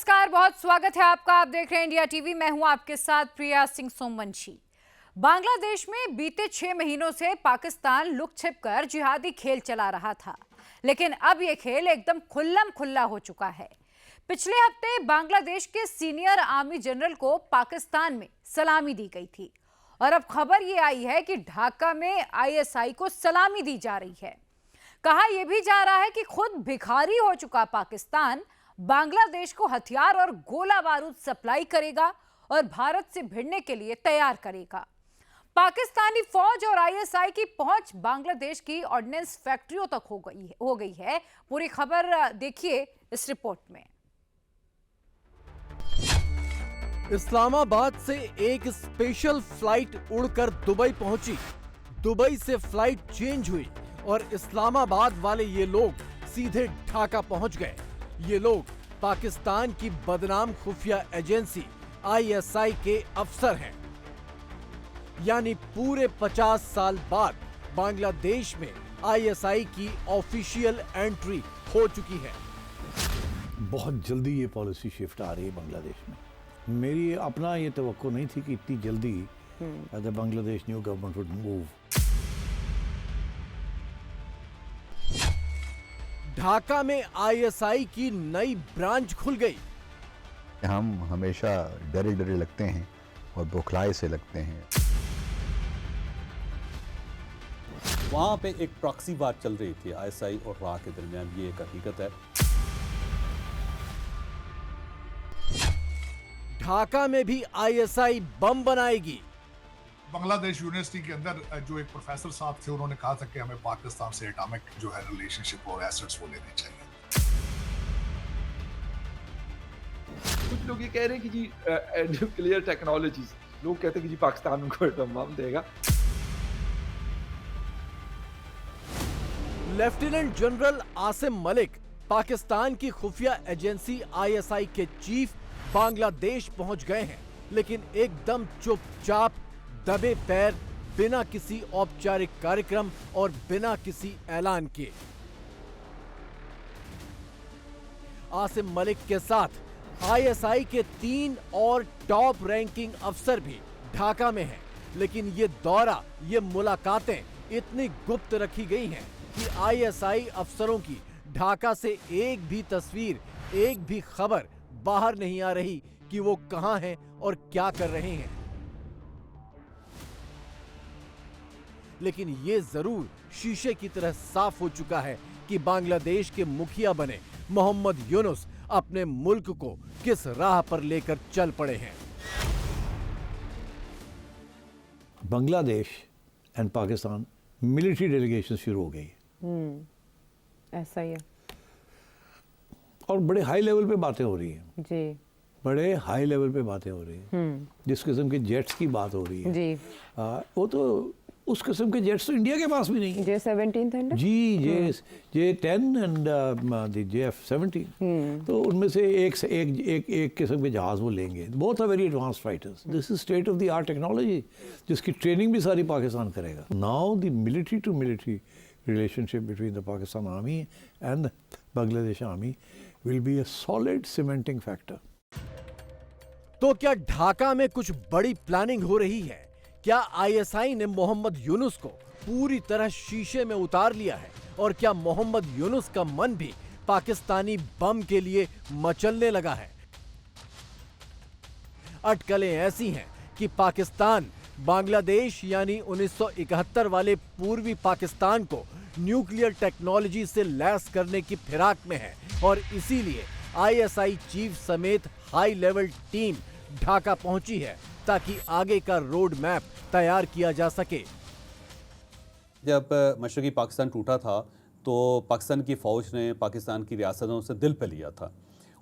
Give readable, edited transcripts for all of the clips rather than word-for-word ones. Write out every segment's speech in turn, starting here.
नमस्कार, बहुत स्वागत है आपका। आप देख रहे हैं इंडिया टीवी। मैं हूं आपके साथ प्रिया सिंह सोमवंशी। बांग्लादेश में बीते 6 महीनों से पाकिस्तान लुक छिप कर जिहादी खेल चला रहा था, लेकिन अब यह खेल एकदम खुल्लम खुल्ला हो चुका है। पिछले हफ्ते बांग्लादेश के सीनियर आर्मी जनरल को पाकिस्तान में सलामी दी गई थी और अब खबर यह आई है कि ढाका में आईएसआई को सलामी दी जा रही है। कहा यह भी जा रहा है कि खुद भिखारी हो चुका पाकिस्तान बांग्लादेश को हथियार और गोला बारूद सप्लाई करेगा और भारत से भिड़ने के लिए तैयार करेगा। पाकिस्तानी फौज और आईएसआई की पहुंच बांग्लादेश की ऑर्डिनेंस फैक्ट्रियों तक हो गई है। पूरी खबर देखिए इस रिपोर्ट में। इस्लामाबाद से एक स्पेशल फ्लाइट उड़कर दुबई पहुंची। दुबई से फ्लाइट चेंज हुई और इस्लामाबाद वाले ये लोग सीधे ढाका पहुंच गए। ये लोग पाकिस्तान की बदनाम खुफिया एजेंसी आईएसआई के अफसर हैं। यानी पूरे 50 साल बाद बांग्लादेश में आईएसआई की ऑफिशियल एंट्री हो चुकी है। बहुत जल्दी ये पॉलिसी शिफ्ट आ रही है बांग्लादेश में। मेरी अपना ये तवक्को नहीं थी कि इतनी जल्दी the Bangladesh new government would move. Dhaka में आईएसआई की नई ब्रांच खुल गई। हम हमेशा डरे डरे लगते हैं और बौखलाए से लगते हैं। वहाँ पे एक प्रॉक्सी वार चल रही थी आईएसआई और रा के दरमियान, ये एक हकीकत है। ढाका में भी आईएसआई बम बनाएगी। बांग्लादेश यूनिवर्सिटी के अंदर जो एक प्रोफेसर साहब थे, उन्होंने कहा था कि हमें पाकिस्तान से एटॉमिक जो है रिलेशनशिप और एसेट्स वो लेने चाहिए। कुछ लोग ये कह रहे हैं कि जी न्यूक्लियर टेक्नोलॉजीज, लोग कहते हैं कि जी पाकिस्तान उनको एटम बम देगा। लेफ्टिनेंट जनरल आसिम मलिक, पाकिस्तान की खुफिया एजेंसी आईएसआई के चीफ, बांग्लादेश पहुंच गए हैं, लेकिन एकदम चुपचाप दबे पैर, बिना किसी औपचारिक कार्यक्रम और बिना किसी ऐलान के। आसिम मलिक के साथ आईएसआई के 3 और टॉप रैंकिंग अफसर भी ढाका में हैं, लेकिन ये दौरा, ये मुलाकातें इतनी गुप्त रखी गई हैं कि आईएसआई अफसरों की ढाका से एक भी तस्वीर, एक भी खबर बाहर नहीं आ रही कि वो कहां हैं और क्या कर रहे हैं। लेकिन ये जरूर शीशे की तरह साफ हो चुका है कि बांग्लादेश के मुखिया बने मोहम्मद यूनुस अपने मुल्क को किस राह पर लेकर चल पड़े हैं। Bangladesh and Pakistan military delegation शुरू हो गई। ऐसा ही है। और बड़े हाई लेवल पे बातें हो रही हैं जी, बड़े हाई लेवल पे बातें हो रही हैं। जिस किस्म के जेट्स की बात हो रही है जी, वो तो उस किस्म के जेट्स तो इंडिया के पास भी नहीं है। J-17 था जी, J-10 एंड J-F-17। तो उनमें से एक किस्म के जहाज वो लेंगे। Both are very advance fighters. This is state of the art technology, जिसकी ट्रेनिंग भी सारी पाकिस्तान करेगा। Now the military to military relationship between the Pakistan Army and the Bangladesh Army will be a solid cementing factor. तो क्या ढाका में कुछ बड़ी planning हो रही है? क्या आईएसआई ने मोहम्मद यूनुस को पूरी तरह शीशे में उतार लिया है? और क्या मोहम्मद यूनुस का मन भी पाकिस्तानी बम के लिए मचलने लगा है? अटकलें ऐसी हैं कि पाकिस्तान बांग्लादेश यानी 1971 वाले पूर्वी पाकिस्तान को न्यूक्लियर टेक्नोलॉजी से लैस करने की फिराक में है और इसीलिए आईएसआई चीफ समेत हाई लेवल टीम ढाका पहुंची है ताकि आगे का रोड मैप तैयार किया जा सके। जब मशरकी पाकिस्तान टूटा था तो पाकिस्तान की फ़ौज ने पाकिस्तान की रियासतों से दिल पे लिया था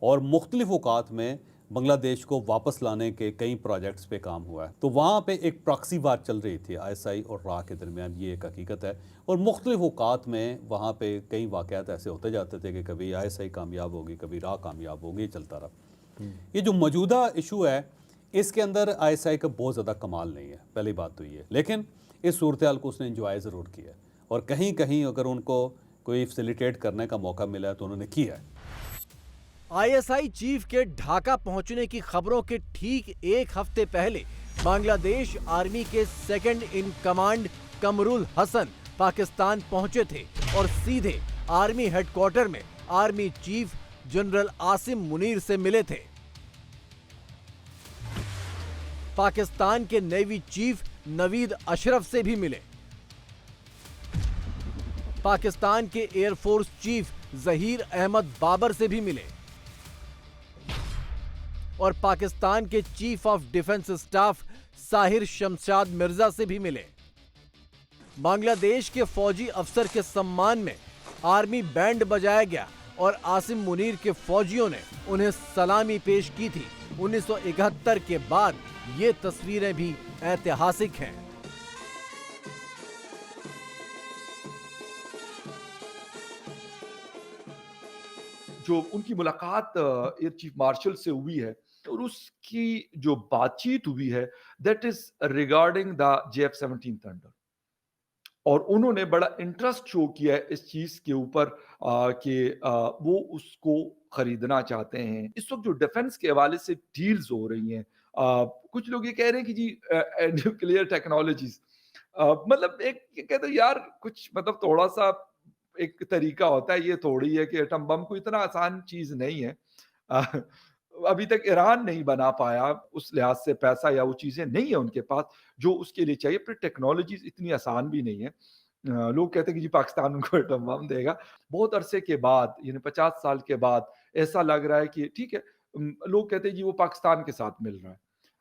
और मुख्तलिफ औकात में बांग्लादेश को वापस लाने के कई प्रोजेक्ट्स पे काम हुआ है। तो वहाँ पे एक प्रॉक्सी वार चल रही थी आईएसआई और रा के दरमियान, ये एक हकीकत है। और मुख्तलिफ औकात में वहाँ पे कई वाक़यात ऐसे होते जाते थे कि कभी आईएसआई कामयाब होगी, कभी रा कामयाब होगी, ये चलता रहा। ये जो मौजूदा इशू है, इसके अंदर आईएसआई का बहुत ज़्यादा कमाल नहीं है, पहली बात तो ये। लेकिन इस सूरत हाल को उसने इंजॉय ज़रूर किया और कहीं कहीं अगर उनको कोई फैसिलिटेट करने का मौका मिला है तो उन्होंने किया है। आईएसआई चीफ के ढाका पहुंचने की खबरों के ठीक एक हफ्ते पहले बांग्लादेश आर्मी के second in command Kamrul Hasan Pakistan पहुंचे थे और सीधे आर्मी हेडक्वार्टर में army chief general Asim Munir से मिले थे। पाकिस्तान के नेवी चीफ नवीद अशरफ से भी मिले। पाकिस्तान के एयरफोर्स चीफ जहीर अहमद बाबर से भी मिले और पाकिस्तान के chief of defence staff Sahir Shamshad Mirza से भी मिले। बांग्लादेश के फौजी अफसर के सम्मान में आर्मी बैंड बजाया गया और आसिम मुनीर के फौजियों ने उन्हें सलामी पेश की थी। 1971 के बाद ये तस्वीरें भी ऐतिहासिक हैं। जो उनकी मुलाकात एयर चीफ मार्शल से हुई है और उसकी जो बातचीत हुई है that is regarding the JF-17 thunder, और उन्होंने बड़ा इंटरेस्ट शो किया है इस चीज के ऊपर कि वो उसको खरीदना चाहते हैं। इस वक्त जो डिफेंस के हवाले से डील्स हो रही हैं, कुछ लोग ये कह रहे हैं कि जी न्यूक्लियर टेक्नोलॉजीज, मतलब एक कहते हैं यार कुछ मतलब थोड़ा सा एक तरीका होता है, ये थोड़ी है कि एटम बम कोई इतना आसान चीज नहीं है। अभी तक ईरान नहीं बना पाया, उस लिहाज से पैसा या वो चीजें नहीं है उनके पास जो उसके लिए चाहिए। फिर टेक्नोलॉजीज इतनी आसान भी नहीं है। लोग कहते हैं कि जी पाकिस्तान उनको एटम बम देगा। बहुत अरसे के बाद, यानी 50 साल के बाद ऐसा लग रहा है कि ठीक है, लोग कहते हैं जी वो पाकिस्तान के साथ मिल रहा है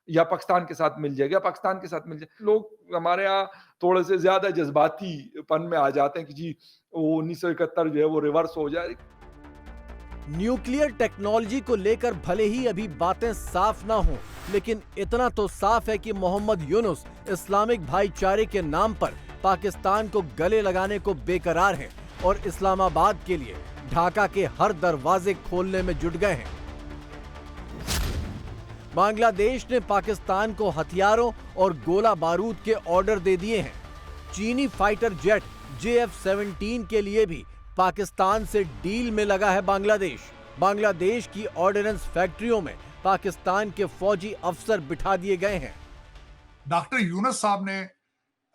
या पाकिस्तान के साथ मिल जाएगा, पाकिस्तान के साथ मिल जाए। लोग हमारे यहाँ थोड़े से ज्यादा जज्बातीपन में आ जाते हैं कि जी वो 1971 जो है वो रिवर्स हो जाए। न्यूक्लियर टेक्नोलॉजी को लेकर भले ही अभी बातें साफ ना हो, लेकिन इतना तो साफ है कि मोहम्मद यूनुस इस्लामिक भाईचारे के नाम पर पाकिस्तान को गले लगाने को बेकरार हैं और इस्लामाबाद के लिए ढाका के हर दरवाजे खोलने में जुट गए हैं। बांग्लादेश ने पाकिस्तान को हथियारों और गोला बारूद के ऑर्डर दे दिए हैं। चीनी फाइटर जेट JF-17 के लिए भी पाकिस्तान से डील में लगा है बांग्लादेश। बांग्लादेश की ऑर्डिनेंस फैक्ट्रियों में पाकिस्तान के फौजी अफसर बिठा दिए गए हैं। डॉक्टर यूनुस साहब ने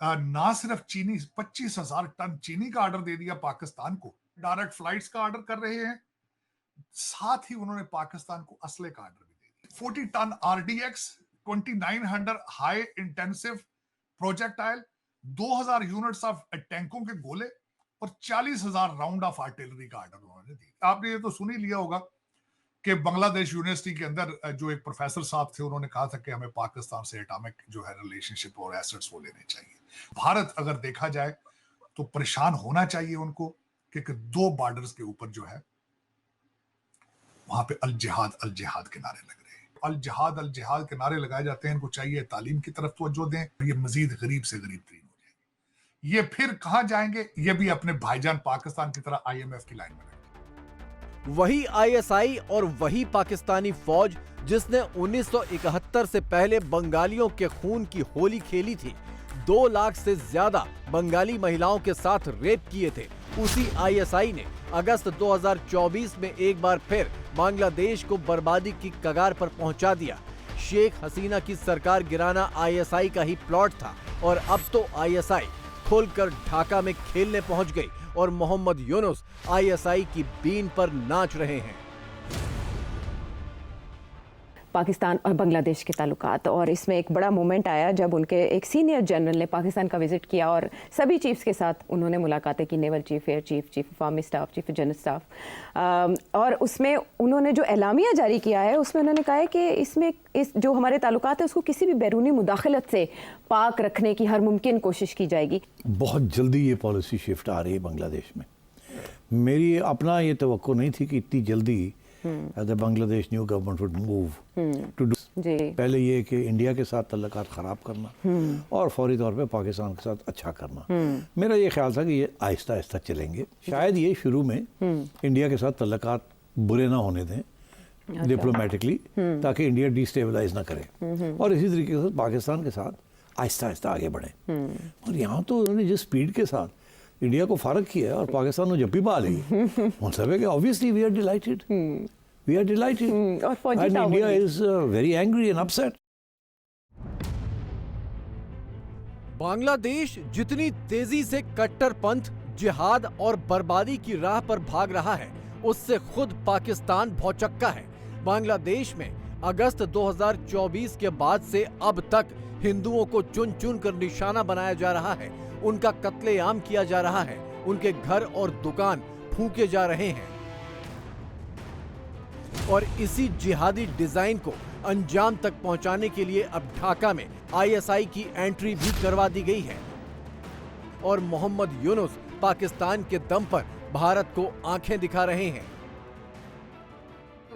ना सिर्फ चीनी 25,000 टन चीनी का ऑर्डर दे दिया पाकिस्तान को, डायरेक्ट फ्लाइट्स का ऑर्डर कर रहे हैं, साथ ही उन्होंने पाकिस्तान को असले का ऑर्डर भी दे दिया। 40 ton RDX 2900 high intensive projectile, 2000 units of टैंकों के गोले और 40,000 राउंड ऑफ आर्टिलरी का ऑर्डर उन्होंने दिया। आपने ये तो सुन ही लिया होगा कि बांग्लादेश यूनिवर्सिटी के अंदर जो एक प्रोफेसर साहब थे, उन्होंने कहा था कि हमें पाकिस्तान से एटॉमिक जो है रिलेशनशिप और एसेट्स वो लेने चाहिए। भारत अगर देखा जाए तो परेशान होना चाहिए उनको कि 2 बॉर्डर्स के ऊपर जो है वहां पे अल जिहाद के नारे लग रहे हैं। अल जिहाद के नारे लगाए जाते हैं। इनको चाहिए तालीम की तरफ तवज्जो दें, ये मजीद गरीब से गरीब तरीन हो जाएंगे। ये फिर कहां जाएंगे? ये भी अपने भाईजान पाकिस्तान की तरह IMF की लाइन में रहेंगे। वही ISI और वही पाकिस्तानी फौज जिसने 1971 से पहले बंगालियों के खून की होली खेली थी, 2 लाख से ज्यादा बंगाली महिलाओं के साथ रेप किए थे, उसी ISI ने अगस्त 2024 में एक बार फिर बांग्लादेश को बर्बादी की कगार पर पहुंचा दिया। शेख हसीना की सरकार गिराना ISI का ही प्लॉट था और अब तो ISI खोलकर ढाका में खेलने पहुंच गई और मोहम्मद यूनुस ISI की बीन पर नाच रहे हैं। पाकिस्तान और बांग्लादेश के ताल्लुकात, और इसमें एक बड़ा मोमेंट आया जब उनके एक सीनियर जनरल ने पाकिस्तान का विजिट किया और सभी चीफ्स के साथ उन्होंने मुलाकातें की, naval chief, air chief, chief of army staff, chief general staff, और उसमें उन्होंने जो एलामिया जारी किया है उसमें उन्होंने कहा है कि इसमें इस जो हमारे ताल्लुकात है उसको किसी भी बैरूनी मुदाखलत से पाक रखने की हर मुमकिन कोशिश की जाएगी। बहुत जल्दी ये पॉलिसी शिफ्ट आ रही है बांग्लादेश में। मेरी अपना ये तवक्को नहीं थी कि इतनी जल्दी the Bangladesh new government would move to do. पहले ये कि इंडिया के साथ तल्लुकात ख़राब करना और फौरी तौर पे पाकिस्तान के साथ अच्छा करना। मेरा ये ख्याल था कि ये आहिस्ता आहिस्ता चलेंगे। शायद ये शुरू में इंडिया के साथ तल्लुकात बुरे ना होने दें डिप्लोमेटिकली, ताकि इंडिया डिस्टेबलाइज ना करे, और इसी तरीके से पाकिस्तान के साथ आहिस्ता आहिस्ता आगे बढ़े। और यहाँ तो उन्होंने जिस स्पीड के साथ इंडिया को फारग किया और पाकिस्तान को जब भी पा लेगी, उन सब है कि obviously we are delighted, We are delighted. और फौजी And ताउन India भी। is very angry and upset. Bangladesh जितनी तेजी से कट्टरपंथ, जिहाद और बर्बादी की राह पर भाग रहा है, उससे खुद पाकिस्तान भौचक्का है। बांग्लादेश में अगस्त 2024 के बाद से अब तक हिंदुओं को चुन चुन कर निशाना बनाया जा रहा है, उनका कत्लेआम किया जा रहा है, उनके घर और दुकान फूके जा रहे हैं। और इसी जिहादी डिजाइन को अंजाम तक पहुंचाने के लिए अब ढाका में आईएसआई की एंट्री भी करवा दी गई है और मोहम्मद यूनुस पाकिस्तान के दम पर भारत को आंखें दिखा रहे हैं।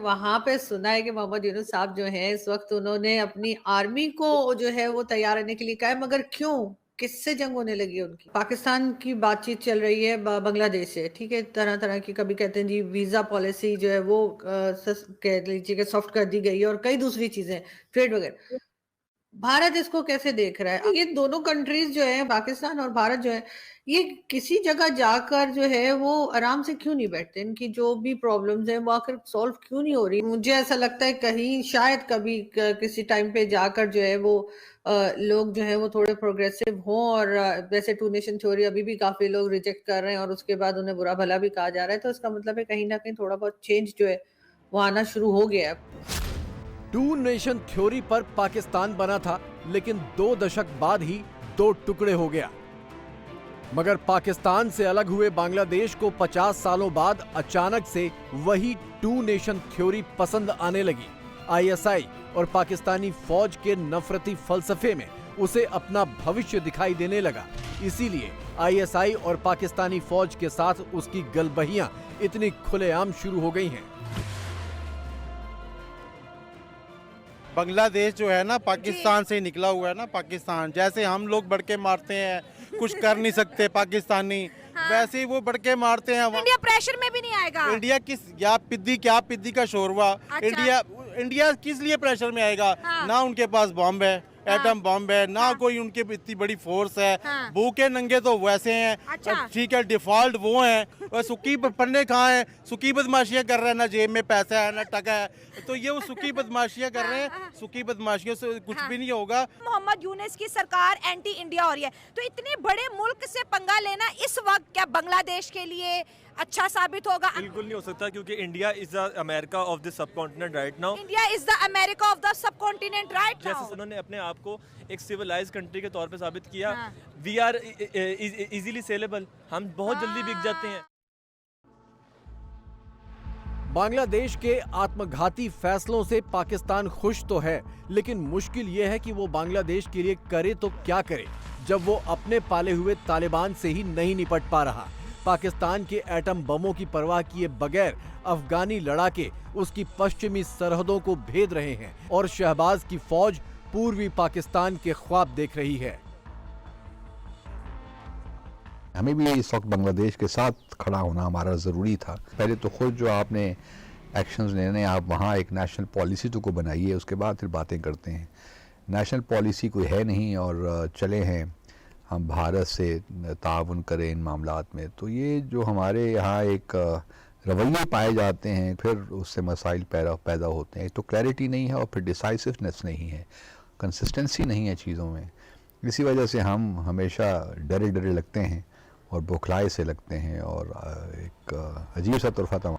वहां पे सुना है कि मोहम्मद यूनुस साहब जो हैं इस वक्त उन्होंने अपनी आर्मी को जो है वो तैयार रहने के लिए कहा है, मगर क्यों, किससे जंग होने लगी है उनकी? पाकिस्तान की बातचीत चल रही है बांग्लादेश से, ठीक है, तरह तरह की, कभी कहते हैं जी वीजा पॉलिसी जो है वो कह लीजिए कि सॉफ्ट कर दी गई है और कई दूसरी चीजें, ट्रेड वगैरह। भारत इसको कैसे देख रहा है? ये दोनों कंट्रीज जो है, पाकिस्तान और भारत जो है, ये किसी जगह जाकर जो है वो आराम से क्यों नहीं बैठते? इनकी जो भी प्रॉब्लम्स हैं वो आखिर सॉल्व क्यों नहीं हो रही? मुझे ऐसा लगता है कहीं शायद कभी किसी टाइम पे जाकर जो है वो लोग जो है वो थोड़े प्रोग्रेसिव हों और वैसे टू नेशन थ्योरी अभी भी काफी लोग रिजेक्ट कर रहे हैं और उसके बाद उन्हें बुरा भला भी कहा जा रहा है, तो इसका मतलब है कहीं ना कहीं थोड़ा बहुत चेंज जो है वो आना शुरू हो गया है। टू नेशन थ्योरी पर पाकिस्तान बना था, लेकिन 2 दशक बाद ही 2 टुकड़े हो गया। मगर पाकिस्तान से अलग हुए बांग्लादेश को 50 सालों बाद अचानक से वही टू नेशन थ्योरी पसंद आने लगी। आईएसआई और पाकिस्तानी फौज के नफरती फलसफे में उसे अपना भविष्य दिखाई देने लगा। इसीलिए आईएसआई और पाकिस्तानी फौज के साथ उसकी गलबहियां इतनी खुलेआम शुरू हो गई हैं। बांग्लादेश जो है ना पाकिस्तान से निकला हुआ है ना, पाकिस्तान जैसे हम लोग बड़के मारते हैं, कुछ कर नहीं सकते पाकिस्तानी, वैसे ही वो बड़के मारते हैं। इंडिया प्रेशर में भी नहीं आएगा। इंडिया किस या पिद्दी का शोरवा। अच्छा। इंडिया किस लिए प्रेशर में आएगा? ना उनके पास बॉम्ब है, एटम बॉम्ब है, ना कोई उनके इतनी बड़ी फोर्स है। भूखे नंगे तो वैसे हैं। अच्छा। ठीक है, डिफॉल्ट वो हैं और सुखी पन्ने कहाँ हैं? सुखी बदमाशियां कर रहे हैं, ना जेब में पैसा है ना टका है, तो ये वो सुखी बदमाशियां कर रहे हैं। सुखी बदमाशियों से कुछ भी नहीं होगा। मोहम्मद यूनुस की सरकार एंटी इंडिया हो रही है, तो इतने बड़े मुल्क से पंगा लेना इस वक्त क्या बांग्लादेश के लिए अच्छा साबित होगा? बिल्कुल नहीं हो सकता, क्योंकि India is the America of the sub continent right now. India is the America of the sub continent right now. जैसे उन्होंने अपने आप को एक सिविलाइज कंट्री के तौर पे साबित किया। वी आर इजीली सेलेबल, हम बहुत जल्दी बिक जाते हैं। बांग्लादेश के आत्मघाती फैसलों से पाकिस्तान खुश तो है, लेकिन मुश्किल यह है कि वो बांग्लादेश के लिए करे तो क्या करे, जब वो अपने पाले हुए तालिबान से ही नहीं निपट पा रहा। पाकिस्तान के एटम बमों की परवाह किए बगैर अफगानी लड़ाके उसकी पश्चिमी सरहदों को भेद रहे हैं और शहबाज की फौज पूर्वी पाकिस्तान के ख्वाब देख रही है। हमें भी इस वक्त बांग्लादेश के साथ खड़ा होना हमारा ज़रूरी था। पहले तो खुद जो आपने एक्शंस लेने, आप वहाँ एक नेशनल पॉलिसी तो को बनाइए, उसके बाद फिर बातें करते हैं। नेशनल पॉलिसी कोई है नहीं और चले हैं हम भारत से ताउन करें इन मामलात में, तो ये जो हमारे यहाँ एक रवैये पाए जाते हैं, फिर उससे मसाइल पैदा होते हैं। तो क्लैरिटी नहीं है और फिर डिसाइसिवनेस नहीं है, कंसिस्टेंसी नहीं है चीज़ों में। इसी वजह से हम हमेशा डरे डरे लगते हैं और बौखलाए से लगते हैं और एक अजीब सा तुरफा था।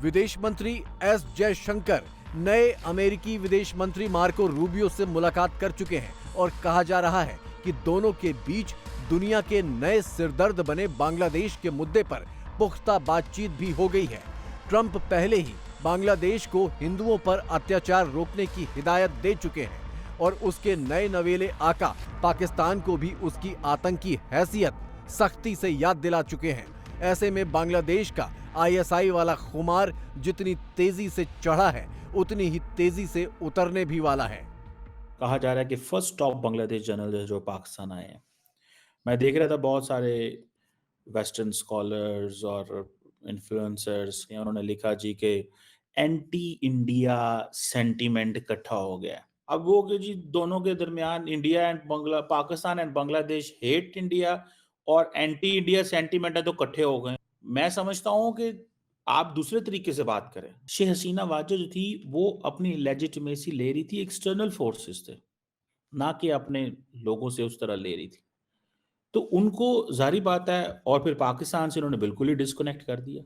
विदेश मंत्री एस जयशंकर नए अमेरिकी विदेश मंत्री मार्को रूबियो से मुलाकात कर चुके हैं और कहा जा रहा है कि दोनों के बीच दुनिया के नए सिरदर्द बने बांग्लादेश के मुद्दे पर पुख्ता बातचीत भी हो गई है। ट्रंप पहले ही बांग्लादेश को हिंदुओं पर अत्याचार रोकने की हिदायत दे चुके हैं और उसके नए नवेले आका पाकिस्तान को भी उसकी आतंकी हैसियत सख्ती से याद दिला चुके हैं। ऐसे में बांग्लादेश का आईएसआई वाला खुमार जितनी तेजी से चढ़ा है, उतनी ही तेजी से उतरने भी वाला है। कहा जा रहा है कि फर्स्ट टॉप बांग्लादेश जर्नल जो पाकिस्तान आए हैं, मैं देख रहा था बहुत सारे वेस्टर्न स्कॉलर्स और इन्फ्लुएंसर्स, उन्होंने लिखा जी के एंटी इंडिया सेंटीमेंट इकट्ठा हो गया। अब वो कि जी दोनों के दरमियान India and Pakistan and Bangladesh hate India और एंटी इंडिया सेंटीमेंट है तो इकट्ठे हो गए। मैं समझता हूँ कि आप दूसरे तरीके से बात करें, शेख हसीना वाजह जो थी वो अपनी लेजिटिमेसी ले रही थी एक्सटर्नल फोर्सेस से, ना कि अपने लोगों से उस तरह ले रही थी। तो उनको जाहिर बात है, और फिर पाकिस्तान से उन्होंने बिल्कुल ही डिस्कनेक्ट कर दिया।